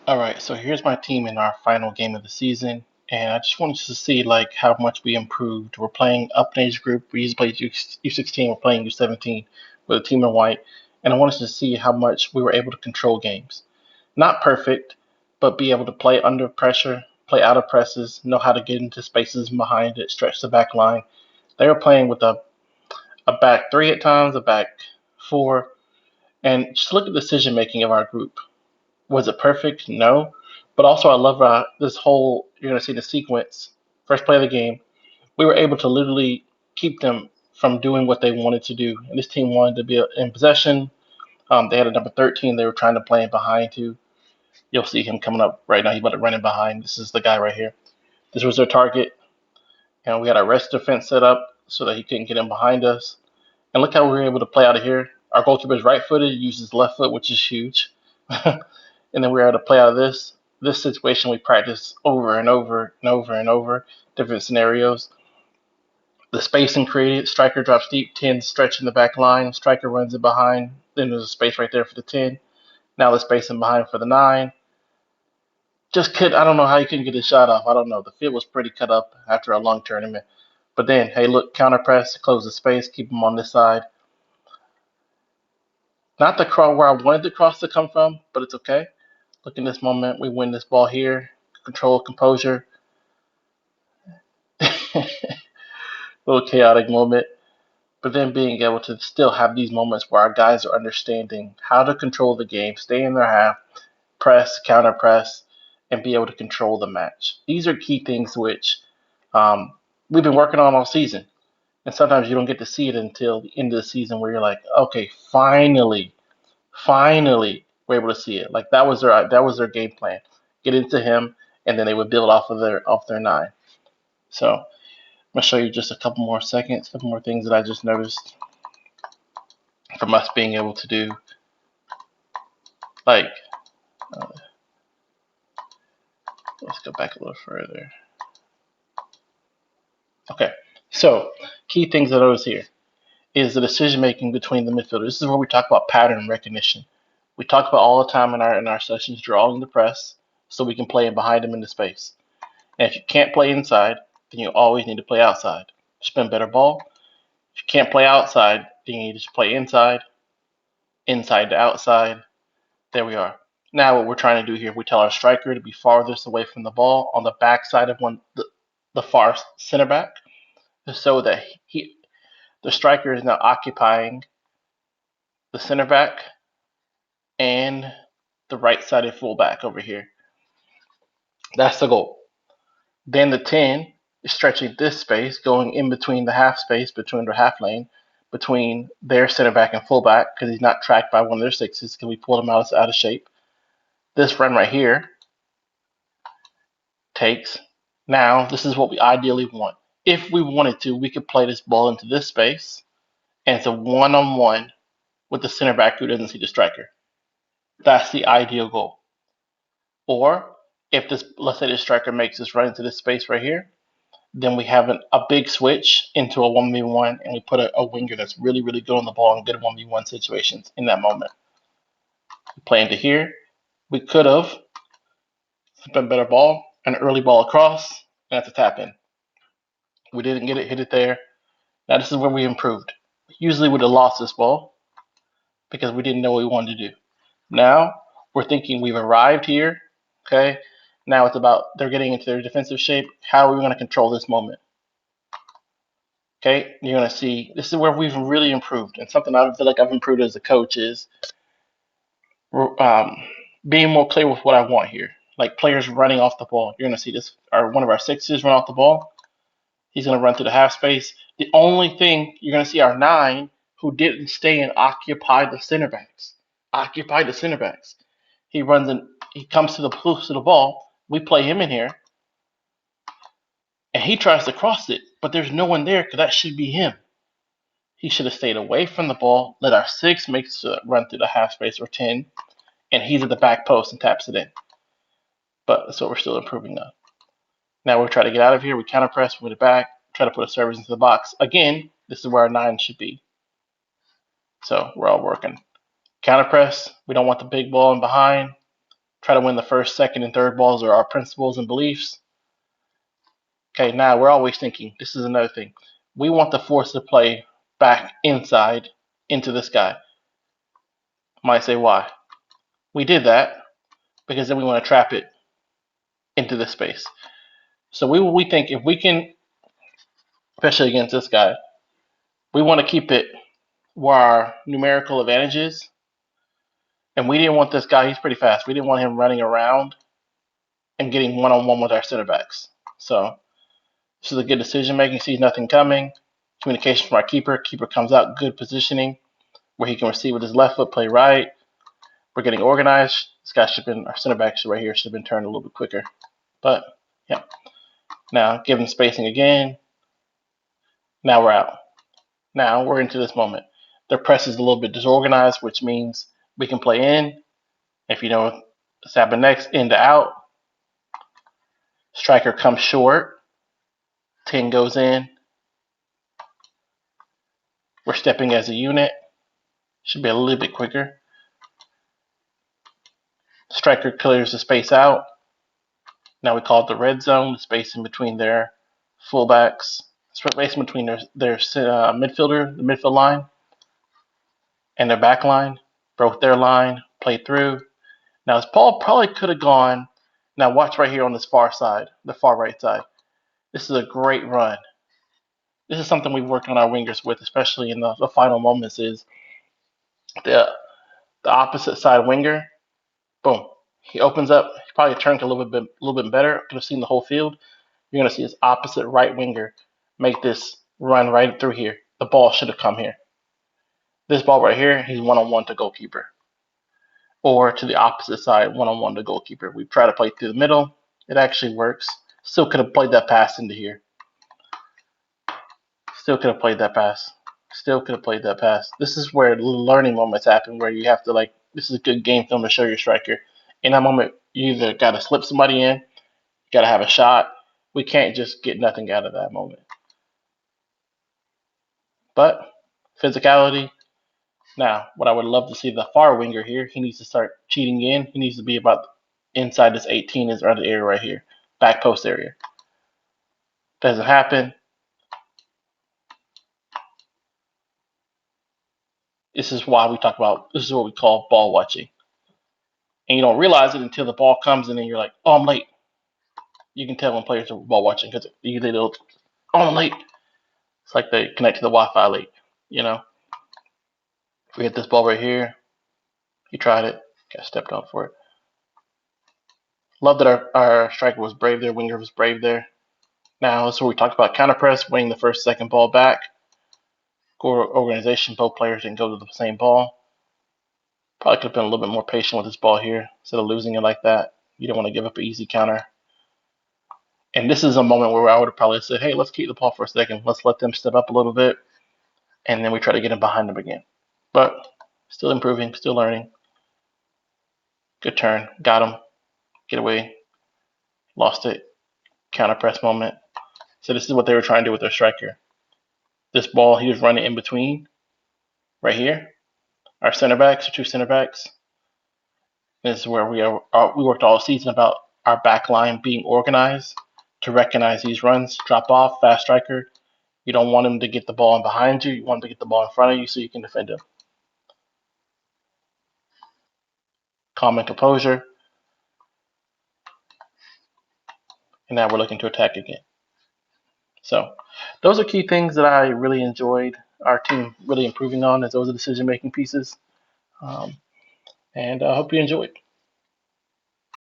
All right, so here's my team in our final game of the season, and I just wanted to see like how much we improved. We're playing up in age group. We usually play U16. We're playing U17 with a team in white, and I wanted to see how much we were able to control games. Not perfect, but be able to play under pressure, play out of presses, know how to get into spaces behind it, stretch the back line. They were playing with a back three at times, a back four, and just look at the decision making of our group. Was it perfect? No. But also, I love this whole, you're going to see the sequence, first play of the game. We were able to literally keep them from doing what they wanted to do. And this team wanted to be in possession. They had a number 13 they were trying to play in behind to. You'll see him coming up right now. He's about to run in behind. This is the guy right here. This was their target. And we had our rest defense set up so that he couldn't get in behind us. And look how we were able to play out of here. Our goalkeeper is right footed, uses left foot, which is huge. And then we were able to play out of this situation. We practiced over and over and over and over different scenarios. The spacing created, striker drops deep, 10 stretching the back line, striker runs it behind, then there's a space right there for the 10. Now the spacing behind for the 9. I don't know how you couldn't get his shot off. I don't know. The field was pretty cut up after a long tournament. But then, hey, look, counter press, close the space, keep him on this side. Not the cross where I wanted the cross to come from, but it's okay. Look in this moment, we win this ball here. Control, composure. Little chaotic moment. But then being able to still have these moments where our guys are understanding how to control the game, stay in their half, press, counter press, and be able to control the match. These are key things which um, we've been working on all season. And sometimes you don't get to see it until the end of the season where you're like, okay, finally, we're able to see it. Like that was their game plan. Get into him, and then they would build off their 9. So I'm gonna show you just a couple more seconds, a couple more things that I just noticed from us being able to do. Like, uh, let's go back a little further. Okay, so key things that I notice here is the decision making between the midfielders. This is where we talk about pattern recognition. We talk about all the time in our sessions drawing the press so we can play in behind them into space. And if you can't play inside, then you always need to play outside. Spin better ball. If you can't play outside, then you need to just play inside, inside to outside. There we are. Now what we're trying to do here, we tell our striker to be farthest away from the ball on the back side of the far center back, so that the striker is now occupying the center back and the right-sided fullback over here. That's the goal. Then the 10 is stretching this space, going in between the half space, between the half lane, between their center back and fullback, because he's not tracked by one of their sixes, because we pulled him out of shape. This run right here takes. Now, this is what we ideally want. If we wanted to, we could play this ball into this space, and it's a one-on-one with the center back who doesn't see the striker. That's the ideal goal. Or if this, let's say the striker makes this run into this space right here, then we have a big switch into a 1v1, and we put a winger that's really, really good on the ball in good 1v1 situations in that moment. We play into here. We could have been better ball, an early ball across, and that's a tap in. We didn't get it, hit it there. Now this is where we improved. Usually we would have lost this ball because we didn't know what we wanted to do. Now we're thinking we've arrived here. Okay. Now it's about they're getting into their defensive shape. How are we going to control this moment? Okay, you're going to see this is where we've really improved, and something I feel like I've improved as a coach is um, being more clear with what I want here. Like players running off the ball. You're going to see this, or one of our sixes run off the ball. He's going to run through the half space. The only thing you're going to see our 9 who didn't stay and occupy the center backs. Occupy the center backs. He runs and he comes to the close to the ball. We play him in here, and he tries to cross it, but there's no one there because that should be him. He should have stayed away from the ball, let our 6 make the run through the half space or 10, and he's at the back post and taps it in. But that's what we're still improving on. Now we'll try to get out of here. We counter press with it back, try to put a service into the box. Again, this is where our 9 should be. So we're all working. Counter press, we don't want the big ball in behind. Try to win the first, second, and third balls are our principles and beliefs. Okay, now we're always thinking, this is another thing. We want the force to play back inside into this guy. Might say why. We did that because then we want to trap it into this space. So we think if we can, especially against this guy, we want to keep it where our numerical advantage is. And we didn't want this guy, he's pretty fast. We didn't want him running around and getting one-on-one with our center backs. So this is a good decision making, sees nothing coming. Communication from our keeper. Keeper comes out, good positioning where he can receive with his left foot, play right. We're getting organized. This guy should have been, our center back right here should have been turned a little bit quicker. But yeah. Now give him spacing again. Now we're out. Now we're into this moment. Their press is a little bit disorganized, which means we can play in. If you know what's happening next, in to out. Striker comes short. 10 goes in. We're stepping as a unit. Should be a little bit quicker. Striker clears the space out. Now we call it the red zone, the space in between their fullbacks, space in between their midfielder, the midfield line, and their back line. Broke their line, played through. Now this ball probably could have gone. Now watch right here on this far side, the far right side. This is a great run. This is something we've worked on our wingers with, especially in the final moments, is the opposite side winger. Boom. He opens up. He probably turned a little bit better. Could have seen the whole field. You're going to see his opposite right winger make this run right through here. The ball should have come here. This ball right here, he's one-on-one to goalkeeper. Or to the opposite side, one-on-one to goalkeeper. We try to play through the middle. It actually works. Still could have played that pass into here. Still could have played that pass. Still could have played that pass. This is where learning moments happen, where you have to, like, this is a good game film to show your striker. In that moment, you either got to slip somebody in, you got to have a shot. We can't just get nothing out of that moment. But physicality. Now, what I would love to see the far winger here, he needs to start cheating in. He needs to be about inside this 18 is around the area right here, back post area. Doesn't happen. This is why we talk about, this is what we call ball watching. And you don't realize it until the ball comes and then you're like, oh, I'm late. You can tell when players are ball watching because they don't, oh, I'm late. It's like they connect to the Wi-Fi late, you know. If we hit this ball right here, he tried it, got stepped on for it. Love that our striker was brave there, winger was brave there. Now, this is where we talked about counter press, winning the first, second ball back. Organization, both players didn't go to the same ball. Probably could have been a little bit more patient with this ball here instead of losing it like that. You don't want to give up an easy counter. And this is a moment where I would have probably said, hey, let's keep the ball for a second. Let's let them step up a little bit. And then we try to get them behind them again. But still improving, still learning. Good turn. Got him. Get away. Lost it. Counter press moment. So this is what they were trying to do with their striker. This ball, he was running in between. Right here. Our center backs, our two center backs. This is where we worked all season about our back line being organized to recognize these runs, drop off, fast striker. You don't want him to get the ball in behind you. You want him to get the ball in front of you so you can defend him. Calm and composure. And now we're looking to attack again. So those are key things that I really enjoyed our team really improving on as those are decision-making pieces. And I hope you enjoyed.